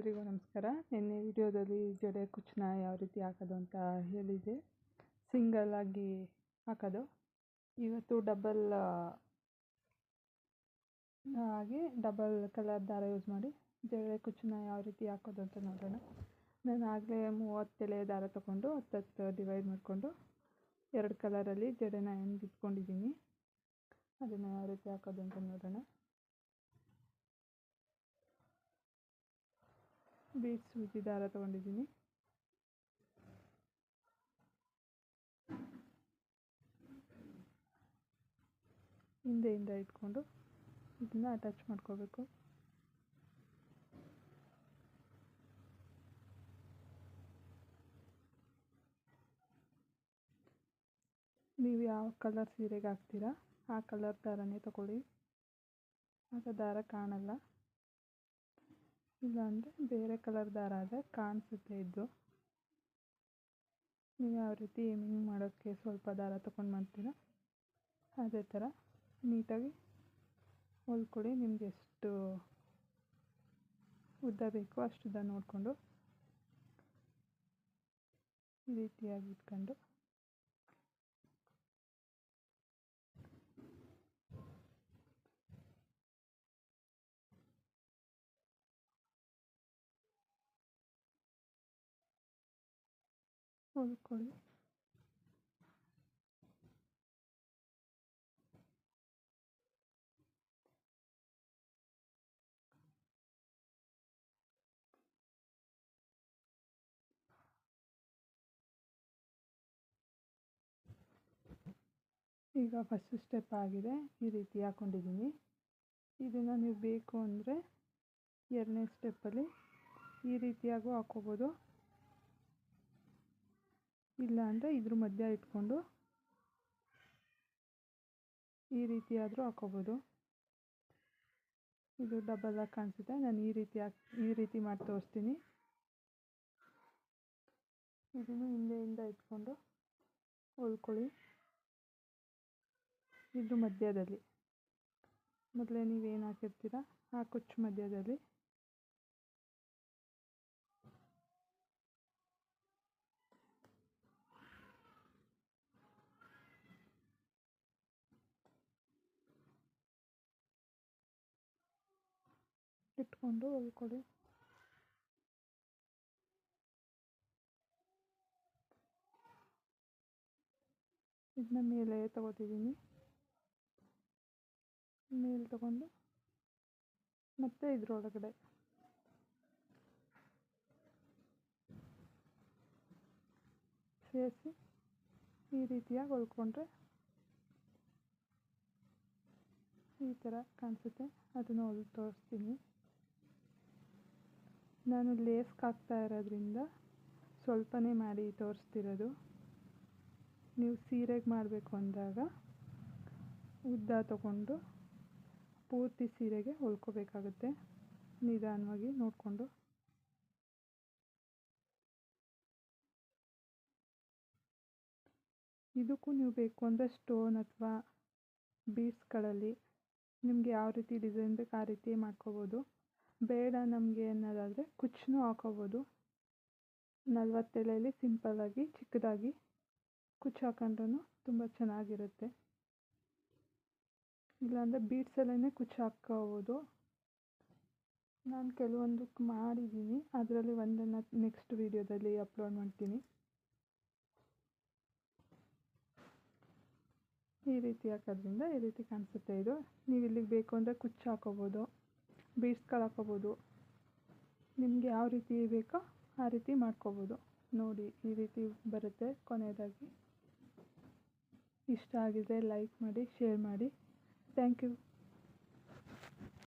ಎಲ್ರಿಗೂ ನಮಸ್ಕಾರ. ನಿನ್ನೆ ವಿಡಿಯೋದಲ್ಲಿ ಜಡೆ ಕುಚ್ಚನ್ನ ಯಾವ ರೀತಿ ಹಾಕೋದು ಅಂತ ಹೇಳಿದೆ. ಸಿಂಗಲ್ ಆಗಿ ಹಾಕೋದು. ಇವತ್ತು ಡಬಲ್ ಕಲರ್ ದಾರ ಯೂಸ್ ಮಾಡಿ ಜಡೆ ಕುಚ್ಚನ್ನ ಯಾವ ರೀತಿ ಹಾಕೋದು ಅಂತ ನೋಡೋಣ. ನಾನು ಆಗಲೇ 30 ಎಳೆ ದಾರ ತೊಗೊಂಡು 10 ಡಿವೈಡ್ ಮಾಡಿಕೊಂಡು 2 ಕಲರಲ್ಲಿ ಜಡೆನ ಇಟ್ಕೊಂಡಿದ್ದೀನಿ. ಅದನ್ನು ಯಾವ ರೀತಿ ಹಾಕೋದು ಅಂತ ನೋಡೋಣ. ಬೀಡ್ಸ್ ಸೂಜಿ ದಾರ ತೊಗೊಂಡಿದ್ದೀನಿ. ಹಿಂದೆಯಿಂದ ಇಟ್ಕೊಂಡು ಇದನ್ನ ಅಟ್ಯಾಚ್ ಮಾಡ್ಕೋಬೇಕು. ನೀವು ಯಾವ ಕಲರ್ ಸೀರೆಗೆ ಹಾಕ್ತೀರಾ ಆ ಕಲರ್ ದಾರನೇ ತಗೊಳ್ಳಿ, ಆಗ ದಾರ ಕಾಣಲ್ಲ. ಇಲ್ಲಾಂದರೆ ಬೇರೆ ಕಲರ್ ದಾರ ಆದರೆ ಕಾಣಿಸುತ್ತೆ ಇದ್ದು. ನೀವು ಯಾವ ರೀತಿ ಏಮಿಂಗ್ ಮಾಡೋಕ್ಕೆ ಸ್ವಲ್ಪ ದಾರ ತೊಗೊಂಡು ಮಾಡ್ತೀರಾ ಅದೇ ಥರ ನೀಟಾಗಿ ಹೊಲ್ಕೊಳ್ಳಿ. ನಿಮ್ಗೆ ಎಷ್ಟು ಉದ್ದ ಬೇಕೋ ಅಷ್ಟುದ್ದ ನೋಡಿಕೊಂಡು ಈ ರೀತಿಯಾಗಿ ಇಟ್ಕೊಂಡು ಹೊಲ್ಕೊಳ್ಳಿ. ಈಗ ಫಸ್ಟ್ ಸ್ಟೆಪ್ ಆಗಿದೆ, ಈ ರೀತಿ ಹಾಕ್ಕೊಂಡಿದ್ದೀನಿ. ಇದನ್ನು ನೀವು ಬೇಕು ಅಂದರೆ 2ನೇ ಸ್ಟೆಪ್ಪಲ್ಲಿ ಈ ರೀತಿಯಾಗೂ ಹಾಕ್ಕೋಬೋದು, ಇಲ್ಲಾಂದರೆ ಇದ್ರ ಮಧ್ಯ ಇಟ್ಕೊಂಡು ಈ ರೀತಿಯಾದರೂ ಹಾಕ್ಕೋಬೋದು. ಇದು ಡಬಲ್ ಆಗಿ ಕಾಣಿಸುತ್ತೆ. ನಾನು ಈ ರೀತಿ ಮಾಡಿ ತೋರಿಸ್ತೀನಿ. ಇದನ್ನು ಹಿಂದೆಯಿಂದ ಇಟ್ಕೊಂಡು ಹೊಲ್ಕೊಳ್ಳಿ. ಇದ್ರ ಮಧ್ಯದಲ್ಲಿ ಮೊದಲೇ ನೀವೇನು ಹಾಕಿರ್ತೀರ ಆ ಕುಚ್ಚು ಮಧ್ಯದಲ್ಲಿ ಇಟ್ಕೊಂಡು ಹೊಲ್ಕೊಳ್ಳಿ. ಇದನ್ನ ಮೇಲೆ ತಗೋತಿದ್ದೀನಿ. ಮೇಲೆ ತಗೊಂಡು ಮತ್ತೆ ಇದರೊಳಗಡೆ ಸೇರಿಸಿ ಈ ರೀತಿಯಾಗಿ ಹೊಲ್ಕೊಂಡ್ರೆ ಈ ಥರ ಕಾಣಿಸುತ್ತೆ. ಅದನ್ನು ಹೊಲ್ದು ತೋರಿಸ್ತೀನಿ. ನಾನು ಲೇಸ್ಗೆ ಹಾಕ್ತಾ ಇರೋದ್ರಿಂದ ಸ್ವಲ್ಪನೇ ಮಾಡಿ ತೋರಿಸ್ತಿರೋದು. ನೀವು ಸೀರೆಗೆ ಮಾಡಬೇಕು ಅಂದಾಗ ಉದ್ದ ತಗೊಂಡು ಪೂರ್ತಿ ಸೀರೆಗೆ ಹೊಲ್ಕೋಬೇಕಾಗುತ್ತೆ, ನಿಧಾನವಾಗಿ ನೋಡಿಕೊಂಡು. ಇದಕ್ಕೂ ನೀವು ಬೇಕು ಅಂದರೆ ಸ್ಟೋನ್ ಅಥವಾ ಬೀಡ್ಸ್ಗಳಲ್ಲಿ ನಿಮಗೆ ಯಾವ ರೀತಿ ಡಿಸೈನ್ ಬೇಕು ಆ ರೀತಿ ಮಾಡ್ಕೋಬೋದು. ಬೇಡ ನಮಗೆ ಅನ್ನೋದಾದರೆ ಕುಚ್ಚನ್ನು ಹಾಕೋಬೋದು. 40 ಎಳೆಯಲ್ಲಿ ಸಿಂಪಲ್ಲಾಗಿ ಚಿಕ್ಕದಾಗಿ ಕುಚ್ಚು ಹಾಕೊಂಡ್ರೂ ತುಂಬ ಚೆನ್ನಾಗಿರುತ್ತೆ. ಇಲ್ಲಾಂದರೆ ಬೀಡ್ಸಲ್ಲೇ ಕುಚ್ಚು ಹಾಕ್ಕೋಬೋದು. ನಾನು ಕೆಲವೊಂದಕ್ಕೆ ಮಾಡಿದ್ದೀನಿ, ಅದರಲ್ಲಿ ಒಂದನ್ನು ನೆಕ್ಸ್ಟ್ ವೀಡಿಯೋದಲ್ಲಿ ಅಪ್ಲೋಡ್ ಮಾಡ್ತೀನಿ. ಈ ರೀತಿ ಹಾಕೋದ್ರಿಂದ ಈ ರೀತಿ ಕಾಣಿಸುತ್ತೆ. ಇದು ನೀವು ಇಲ್ಲಿಗೆ ಬೇಕು ಅಂದರೆ ಕುಚ್ಚು ಹಾಕೋಬೋದು, ಬೀಡ್ಸ್ಗಳು ಹಾಕೋಬೋದು. ನಿಮಗೆ ಯಾವ ರೀತಿ ಬೇಕೋ ಆ ರೀತಿ ಮಾಡ್ಕೋಬೋದು. ನೋಡಿ ಈ ರೀತಿ ಬರುತ್ತೆ ಕೊನೆಯದಾಗಿ. ಇಷ್ಟ ಆಗಿದ್ರೆ ಲೈಕ್ ಮಾಡಿ, ಶೇರ್ ಮಾಡಿ. Thank you.